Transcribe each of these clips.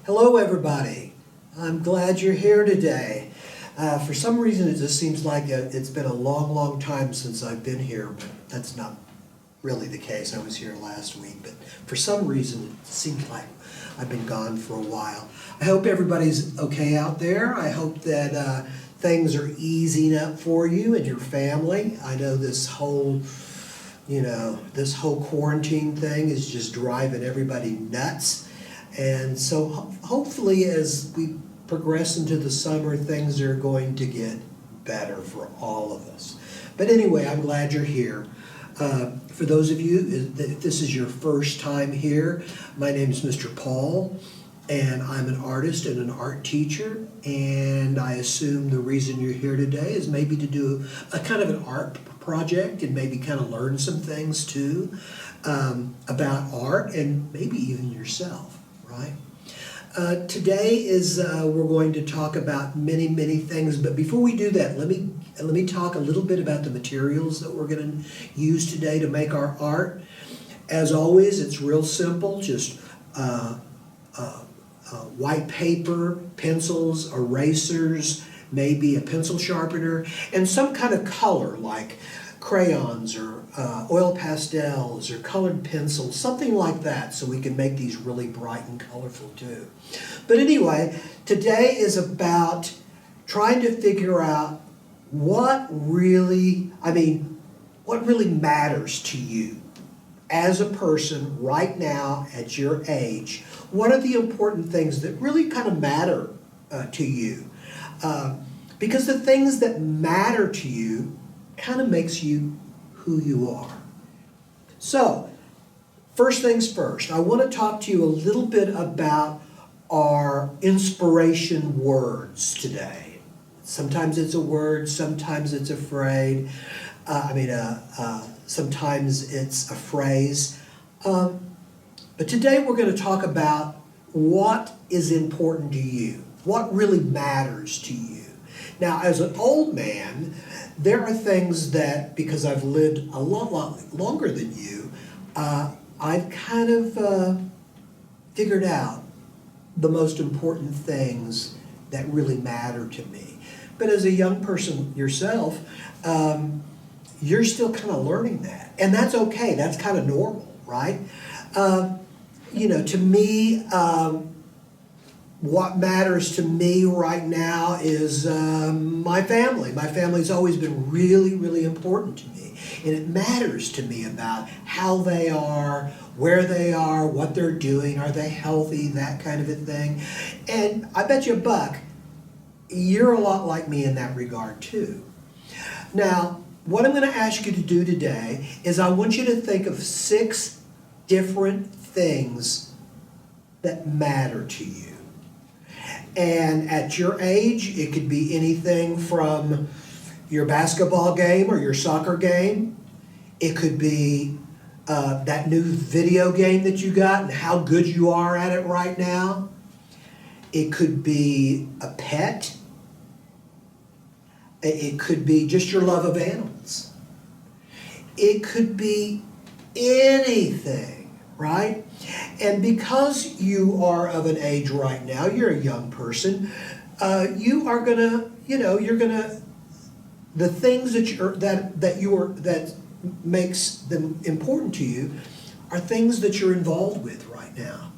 Hello, everybody. I'm glad you're here today. For some reason, it just seems like it's been a long, long time since I've been here, but that's not really the case. I was here last week, but for some reason, it seems like I've been gone for a while. I hope everybody's okay out there. I hope that things are easing up for you and your family. I know this whole quarantine thing is just driving everybody nuts. And so hopefully as we progress into the summer, things are going to get better for all of us. But anyway, I'm glad you're here. For those of you, if this is your first time here, my name is Mr. Paul, and I'm an artist and an art teacher, and I assume the reason you're here today is maybe to do a kind of an art project and maybe kind of learn some things too about art and maybe even yourself. Right? Today is we're going to talk about many things, but before we do that, let me talk a little bit about the materials that we're going to use today to make our art. As always, it's real simple, just white paper, pencils, erasers, maybe a pencil sharpener, and some kind of color like crayons or oil pastels or colored pencils, something like that, so we can make these really bright and colorful too. But anyway, today is about trying to figure out what really matters to you as a person right now at your age. What are the important things that really kind of matter to you? Because the things that matter to you kind of makes you who you are. So, first things first, I want to talk to you a little bit about our inspiration words today. Sometimes it's a word, sometimes it's a phrase, sometimes it's a phrase. But today we're going to talk about what is important to you, what really matters to you. Now, as an old man, there are things that, because I've lived a lot longer than you, I've kind of figured out the most important things that really matter to me. But as a young person yourself, you're still kind of learning that. And that's okay. That's kind of normal, right? To me, what matters to me right now is my family. My family's always been really important to me. And it matters to me about how they are, where they are, what they're doing, are they healthy, that kind of a thing. And I bet you a buck, you're a lot like me in that regard too. Now, what I'm going to ask you to do today is I want you to think of 6 different things that matter to you. And at your age, it could be anything from your basketball game or your soccer game. It could be that new video game that you got and how good you are at it right now. It could be a pet. It could be just your love of animals. It could be anything, right? And because you are of an age right now, you're a young person, you are gonna, the things that makes them important to you are things that you're involved with right now.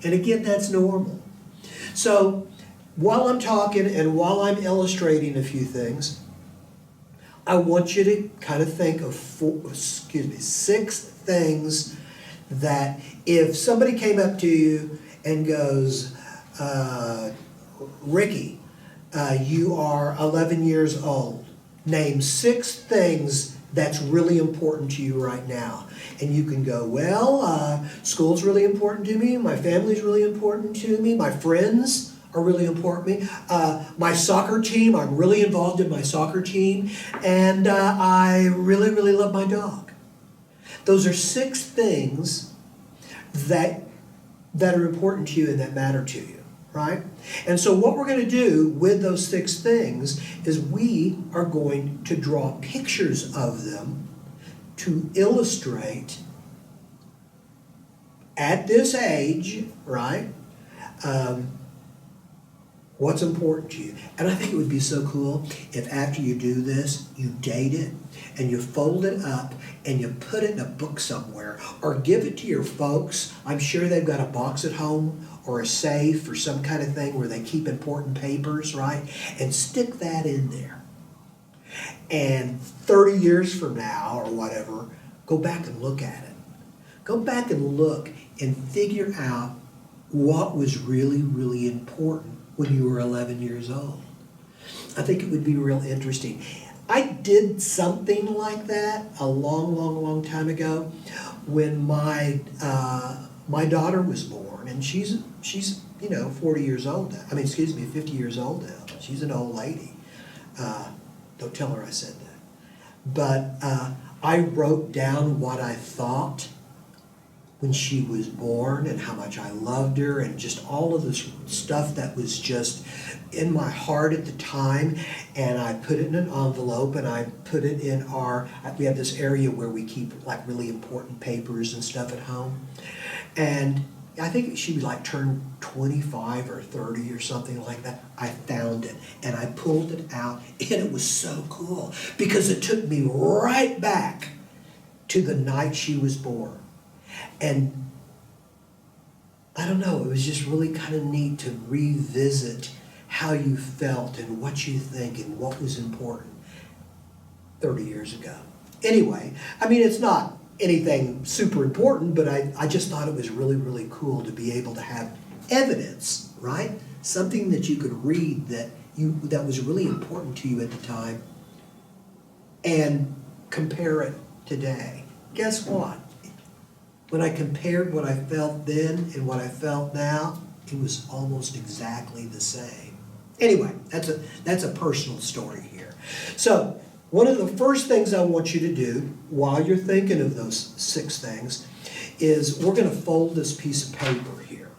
And again, that's normal. So while I'm talking and while I'm illustrating a few things, I want you to kind of think of 6 things that if somebody came up to you and goes, Ricky, you are 11 years old. Name 6 things that's really important to you right now. And you can go, well, school's really important to me. My family's really important to me. My friends are really important to me. My soccer team, I'm really involved in my soccer team. And I really love my dog. Those are 6 things that are important to you and that matter to you, right? And so what we're going to do with those 6 things is we are going to draw pictures of them to illustrate at this age, right, What's important to you? And I think it would be so cool if after you do this, you date it and you fold it up and you put it in a book somewhere or give it to your folks. I'm sure they've got a box at home or a safe or some kind of thing where they keep important papers, right? And stick that in there. And 30 years from now or whatever, go back and look at it. Go back and look and figure out what was really, really important when you were 11 years old. I think it would be real interesting. I did something like that a long time ago when my daughter was born, and she's 40 years old now. 50 years old now. She's an old lady. Don't tell her I said that. But I wrote down what I thought when she was born and how much I loved her and just all of this stuff that was just in my heart at the time. And I put it in an envelope and I put it in we have this area where we keep like really important papers and stuff at home. And I think she was like turned 25 or 30 or something like that. I found it and I pulled it out and it was so cool because it took me right back to the night she was born. And I don't know, it was just really kind of neat to revisit how you felt and what you think and what was important 30 years ago. Anyway, it's not anything super important, but I just thought it was really, really cool to be able to have evidence, right? Something that you could read that was really important to you at the time and compare it today. Guess what? When I compared what I felt then and what I felt now, it was almost exactly the same. Anyway, that's a personal story here. So, one of the first things I want you to do while you're thinking of those 6 things is we're going to fold this piece of paper here.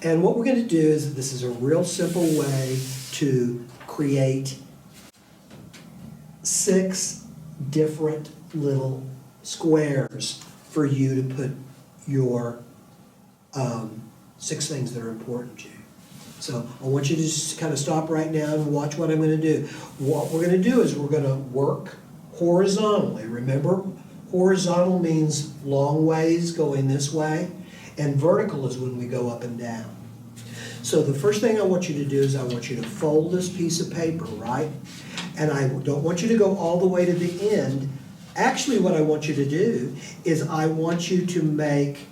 And what we're going to do is, this is a real simple way to create 6 different little squares for you to put your 6 things that are important to you. So I want you to just kind of stop right now and watch what I'm going to do. What we're going to do is we're going to work horizontally. Remember, horizontal means long ways going this way, and vertical is when we go up and down. So the first thing I want you to do is I want you to fold this piece of paper, right? And I don't want you to go all the way to the end. Actually, what I want you to do is I want you to make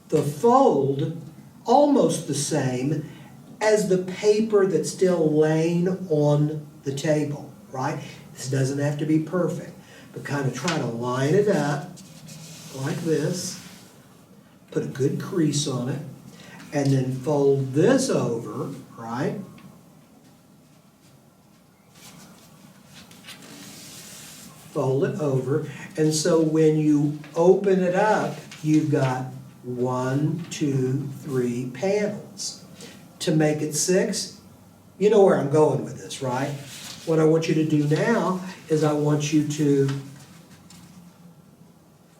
the fold almost the same as the paper that's still laying on the table, right? This doesn't have to be perfect, but kind of try to line it up like this, put a good crease on it, and then fold this over, right? Fold it over, and so when you open it up, you've got 1, 2, 3 panels. To make it 6, you know where I'm going with this, right? What I want you to do now is I want you to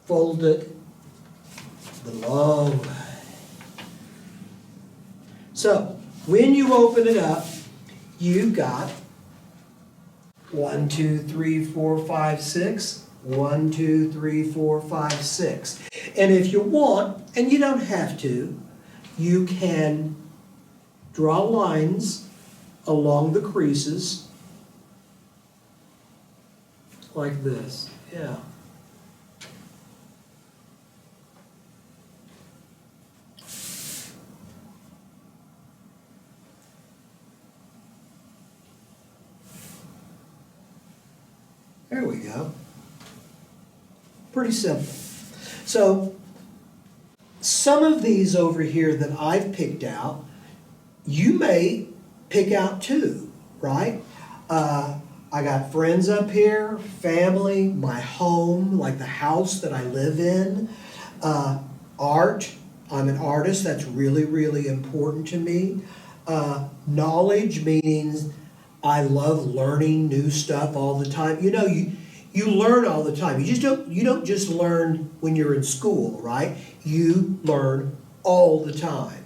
fold it the long way. So, when you open it up, you've got 1, 2, 3, 4, 5, 6. 1, 2, 3, 4, 5, 6. And if you want, and you don't have to, you can draw lines along the creases like this. Yeah. There we go. Pretty simple. So, some of these over here that I've picked out, you may pick out too, right? I got friends up here, family, my home, like the house that I live in, art. I'm an artist. That's really, really important to me. Knowledge means I love learning new stuff all the time. You know, you learn all the time. You don't just learn when you're in school, right? You learn all the time.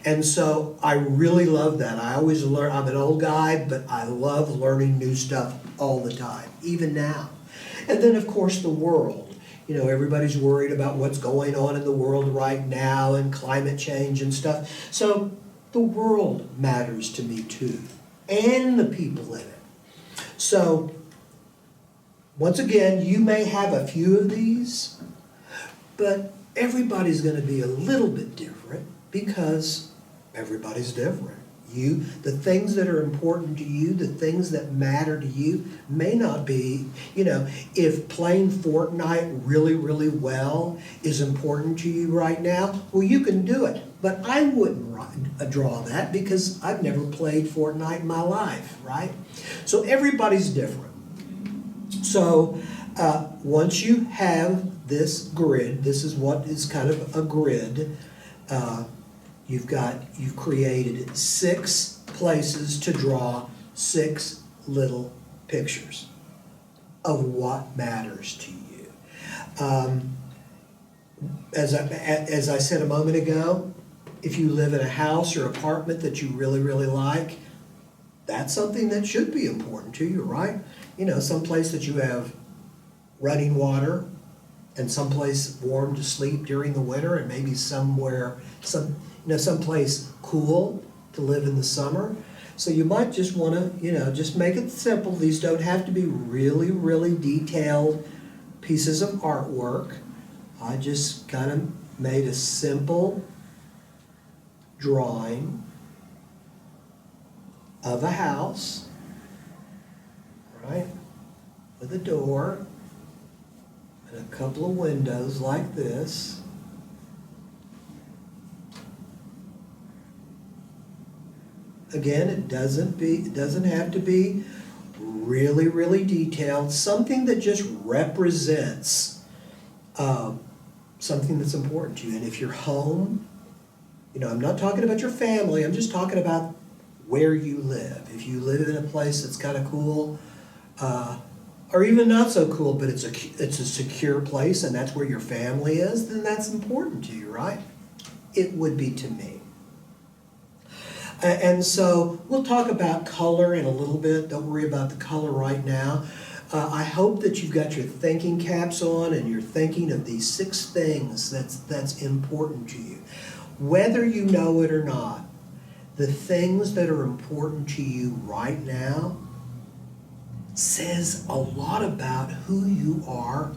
And so I really love that. I always learn, I'm an old guy, but I love learning new stuff all the time, even now. And then, of course, the world. You know, everybody's worried about what's going on in the world right now and climate change and stuff. So the world matters to me too, and the people in it. So, once again, you may have a few of these, but everybody's going to be a little bit different because everybody's different. The things that are important to you, the things that matter to you may not be, you know, if playing Fortnite really, really well is important to you right now, well, you can do it. But I wouldn't draw that because I've never played Fortnite in my life, right? So everybody's different. So once you have this grid, this is what is kind of a grid, you've created 6 places to draw 6 little pictures of what matters to you. As I said a moment ago, if you live in a house or apartment that you really, really like, that's something that should be important to you, right? You know, someplace that you have running water and someplace warm to sleep during the winter, and maybe someplace cool to live in the summer. So you might just want to, just make it simple. These don't have to be really, really detailed pieces of artwork. I just kind of made a simple drawing of a house, right, with a door and a couple of windows like this. Again, it doesn't have to be really, really detailed. Something that just represents something that's important to you. And if you're home, I'm not talking about your family. I'm just talking about where you live. If you live in a place that's kind of cool, or even not so cool, but it's a secure place, and that's where your family is, then that's important to you, right? It would be to me. And so we'll talk about color in a little bit. Don't worry about the color right now. I hope that you've got your thinking caps on and you're thinking of these 6 things that's important to you. Whether you know it or not, the things that are important to you right now says a lot about who you are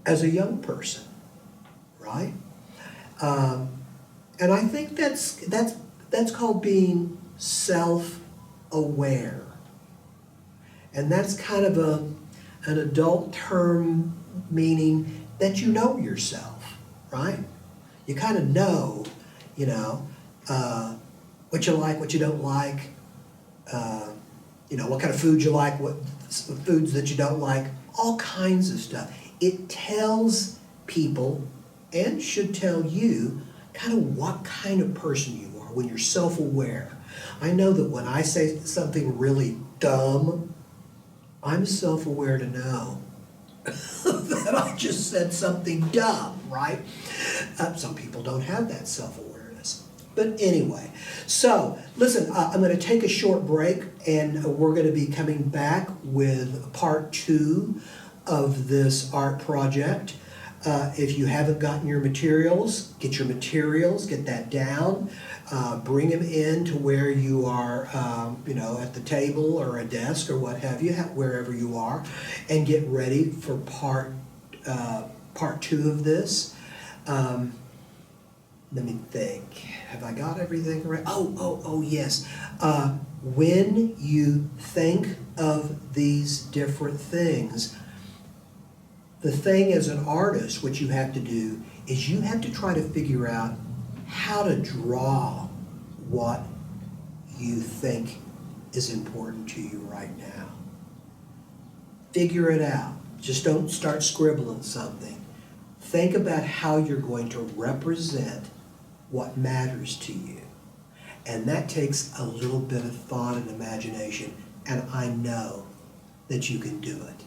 as a young person, right? And I think that's called being self-aware. And that's kind of an adult term, meaning that you know yourself, right? You kind of know, what you like, what you don't like, what kind of food you like, what foods that you don't like, all kinds of stuff. It tells people, and should tell you, kind of what kind of person you are when you're self-aware. I know that when I say something really dumb, I'm self-aware to know that I just said something dumb, right? Some people don't have that self-awareness. But anyway, so listen, I'm going to take a short break, and we're going to be coming back with part 2 of this art project. If you haven't gotten your materials, get that down. Bring them in to where you are, at the table or a desk or what have you, wherever you are, and get ready for part 2 of this. Let me think. Have I got everything right? Oh, yes. When you think of these different things, the thing as an artist, what you have to do is you have to try to figure out how to draw what you think is important to you right now. Figure it out. Just don't start scribbling something. Think about how you're going to represent what matters to you. And that takes a little bit of thought and imagination, and I know that you can do it.